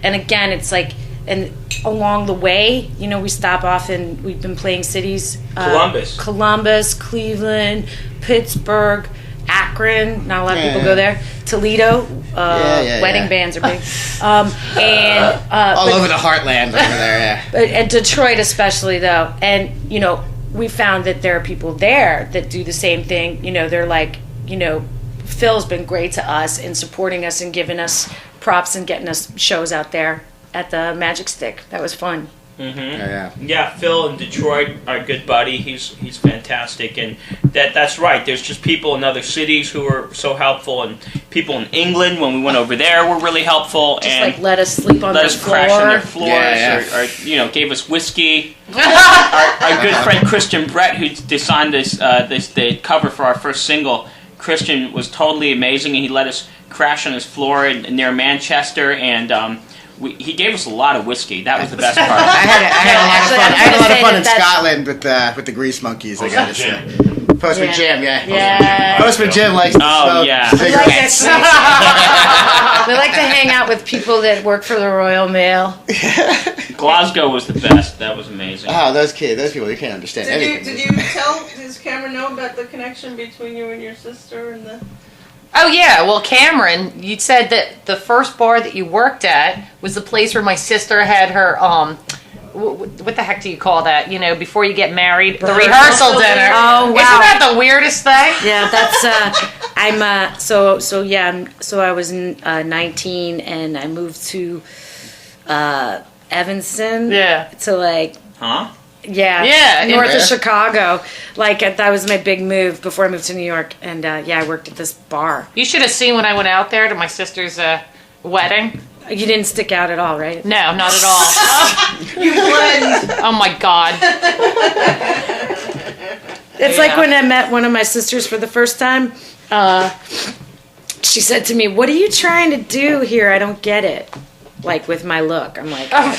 again, it's and along the way, we stop off and we've been playing cities. Columbus, Cleveland, Pittsburgh, Akron. Not a lot of people go there. Toledo. Wedding bands are big. All over the heartland over there, yeah. But at Detroit especially, though. And, we found that there are people there that do the same thing. They're Phil's been great to us in supporting us and giving us props and getting us shows out there at the Magic Stick. That was fun. Mm-hmm. Yeah, Phil in Detroit, our good buddy, he's fantastic, and that's right. There's just people in other cities who are so helpful, and people in England when we went over there were really helpsul, and let us sleep on their floor, crash on their floors, or gave us whiskey. our good friend Christian Brett, who designed the cover for our first single. Christian was totally amazing, and he let us crash on his floor near Manchester, and he gave us a lot of whiskey. That was the best part. I had a lot of fun in Scotland with the Grease Monkeys. I gotta say, Postman Jim, yeah. Yeah. Postman Jim likes to smoke cigarettes. They like to hang out with people that work for the Royal Mail. Glasgow was the best. That was amazing. Oh, those people, they can't understand anything. Did you does Cameron know about the connection between you and your sister and the... Oh, yeah. Well, Cameron, you said that the first bar that you worked at was the place where my sister had her, what the heck do you call that? You know, before you get married, the rehearsal dinner. Oh, wow. Isn't that the weirdest thing? Yeah, that's, so I was 19 and I moved to Evanston. Yeah. To like... Huh? Yeah, north of Chicago. Like, that was my big move before I moved to New York. And, I worked at this bar. You should have seen when I went out there to my sister's wedding. You didn't stick out at all, right? No, not at all. You blend. Oh, my God. It's like when I met one of my sisters for the first time. She said to me, "What are you trying to do here? I don't get it." Like, with my look. I'm like, I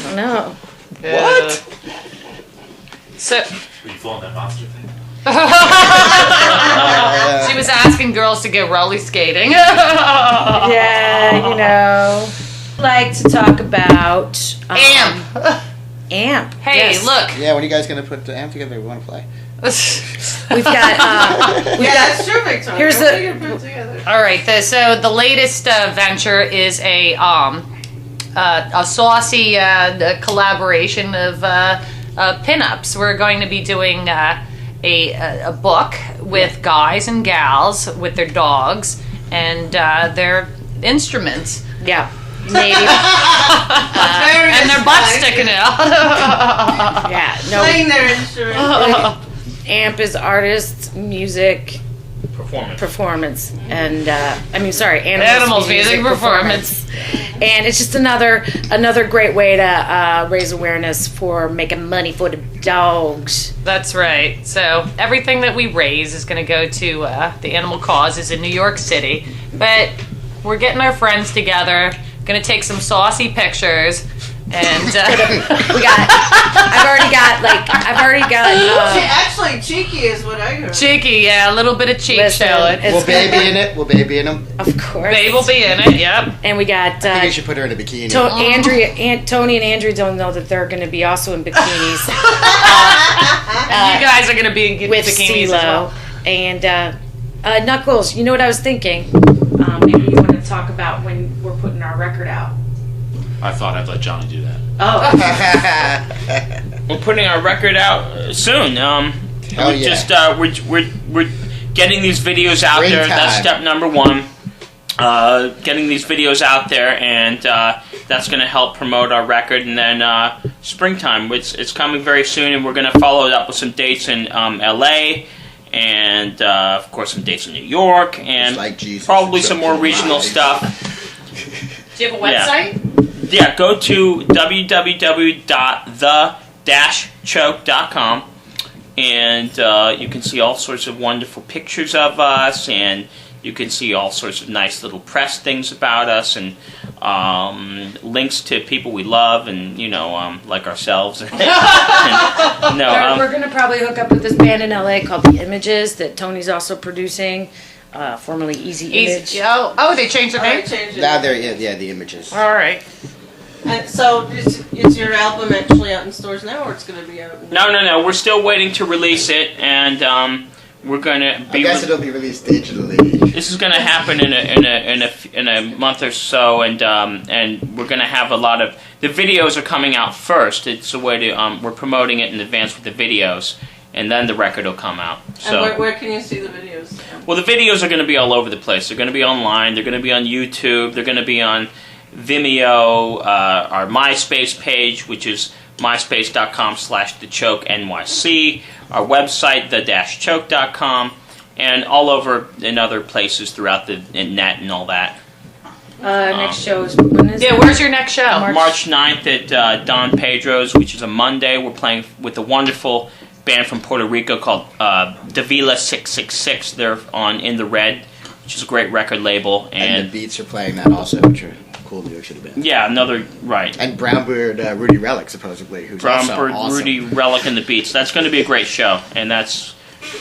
don't know. What? So... Were you flowing that monster thing? She was asking girls to go roller skating. Yeah, you know. Like to talk about... AMP. AMP. Hey, yes. Look. Yeah, when are you guys going to put the AMP together? We want to play. We've got... that's true, Victoria. Here's All right, so the latest venture is a saucy collaboration of pinups. We're going to be doing a book with guys and gals with their dogs and their instruments. Yeah. Native. And their butts sticking out. Yeah. No. Playing their instrument. AMP is artists, music, performance, and animals music performance. And it's just another great way to raise awareness for making money for the dogs. That's right. So everything that we raise is going to go to the animal causes in New York City. But we're getting our friends together, going to take some saucy pictures. And I've already got. Actually, cheeky is what I heard. Cheeky, yeah, a little bit of cheek showing. Will Babe be in it? Will Babe be in them? Of course. Babe will be in it, yep. And we got... I think you should put her in a bikini. Tony and Andrea don't know that they're going to be also in bikinis. You guys are going to be in with bikinis CeeLo. as well. And Knuckles, you know what I was thinking? Maybe you want to talk about when we're putting our record out. I thought I'd let Johnny do that. Oh. We're putting our record out soon. We're getting these videos out there. That's step number one. Getting these videos out there, and that's going to help promote our record. And then springtime, it's coming very soon, and we're going to follow it up with some dates in LA, and of course some dates in New York, and probably some more regional stuff. Do you have a website? Yeah, go to www.the-choke.com, and you can see all sorts of wonderful pictures of us, and you can see all sorts of nice little press things about us, and links to people we love, and like ourselves. We're going to probably hook up with this band in LA called The Images that Tony's also producing. Formerly Easy Image. Oh, they changed their name? Now they're The Images. All right. And so is your album actually out in stores now, or it's going to be out? No. We're still waiting to release it, and we're going to be. I guess it'll be released digitally. This is going to happen in a month or so, and we're going to have a lot of the videos are coming out first. It's a way to we're promoting it in advance with the videos. And then the record will come out. So, and where can you see the videos? Well, the videos are going to be all over the place. They're going to be online. They're going to be on YouTube. They're going to be on Vimeo, our MySpace page, which is myspace.com/thechokeny, our website, the-choke.com, and all over in other places throughout the net and all that. Next show is when is it? Where's your next show? March 9th at Don Pedro's, which is a Monday. We're playing with a wonderful band from Puerto Rico called Davila 666. They're on In the Red, which is a great record label. And the Beats are playing that also, which are cool New York City band. Yeah, right. And Brownbeard Rudy Relic, supposedly, who's also awesome. Rudy Relic and the Beats. That's going to be a great show, and that's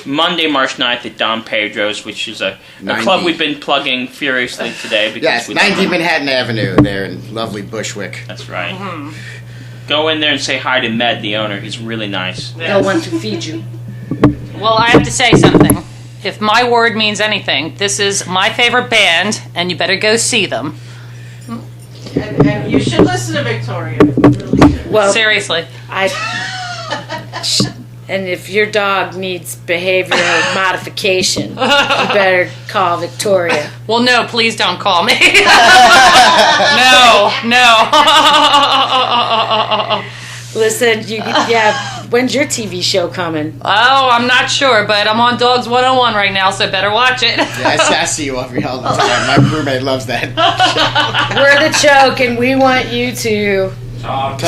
Monday, March 9th at Dom Pedro's, which is a club we've been plugging furiously today. Because Yes, 90 Manhattan Avenue there in lovely Bushwick. That's right. Go in there and say hi to Med, the owner. He's really nice. They'll want to feed you. Well, I have to say something. If my word means anything, this is my favorite band, and you better go see them. And you should listen to Victoria. Well, seriously. And if your dog needs behavioral modification, you better call Victoria. Well, no, please don't call me. No. Listen, when's your TV show coming? Oh, I'm not sure, but I'm on Dogs 101 right now, so better watch it. I see you over here all the time. My roommate loves that. We're the Choke, and we want you to talk to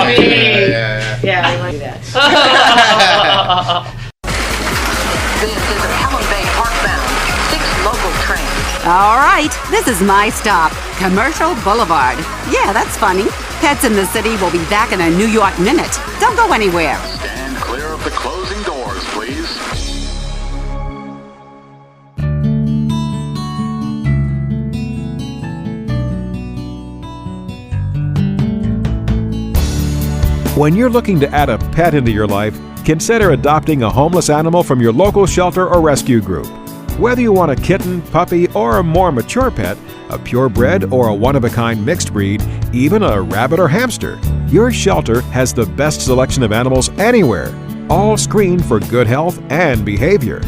me. Yeah, we want to do that. This is a Pelham Bay Parkbound 6 local train. All right, this is my stop, Commercial Boulevard. Yeah, that's funny. Pets in the City will be back in a New York minute. Don't go anywhere. Stand clear of the closing doors, please. When you're looking to add a pet into your life, consider adopting a homeless animal from your local shelter or rescue group. Whether you want a kitten, puppy, or a more mature pet, a purebred or a one-of-a-kind mixed breed, even a rabbit or hamster, your shelter has the best selection of animals anywhere, all screened for good health and behavior.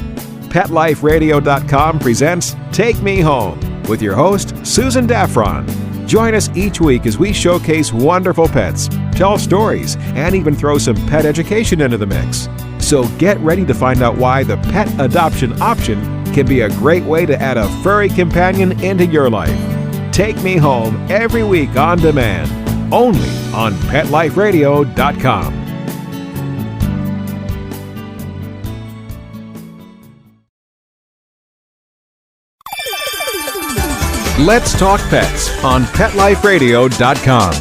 PetLifeRadio.com presents Take Me Home with your host, Susan Daffron. Join us each week as we showcase wonderful pets, tell stories, and even throw some pet education into the mix. So get ready to find out why the pet adoption option can be a great way to add a furry companion into your life. Take Me Home every week on demand, only on PetLifeRadio.com. Let's Talk Pets on PetLifeRadio.com.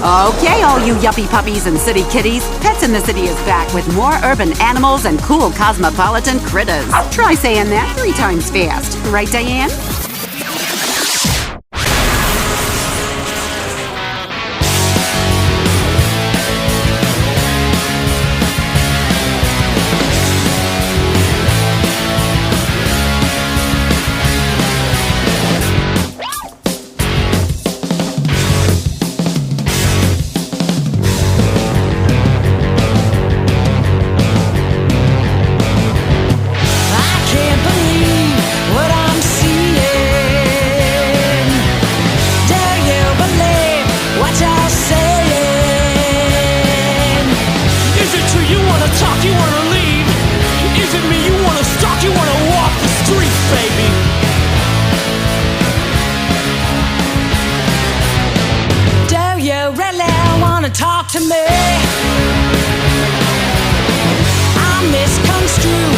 Okay, all you yuppie puppies and city kitties, Pets in the City is back with more urban animals and cool cosmopolitan critters. Try saying that 3 times fast. Right, Diane? Talk to me. I misconstrue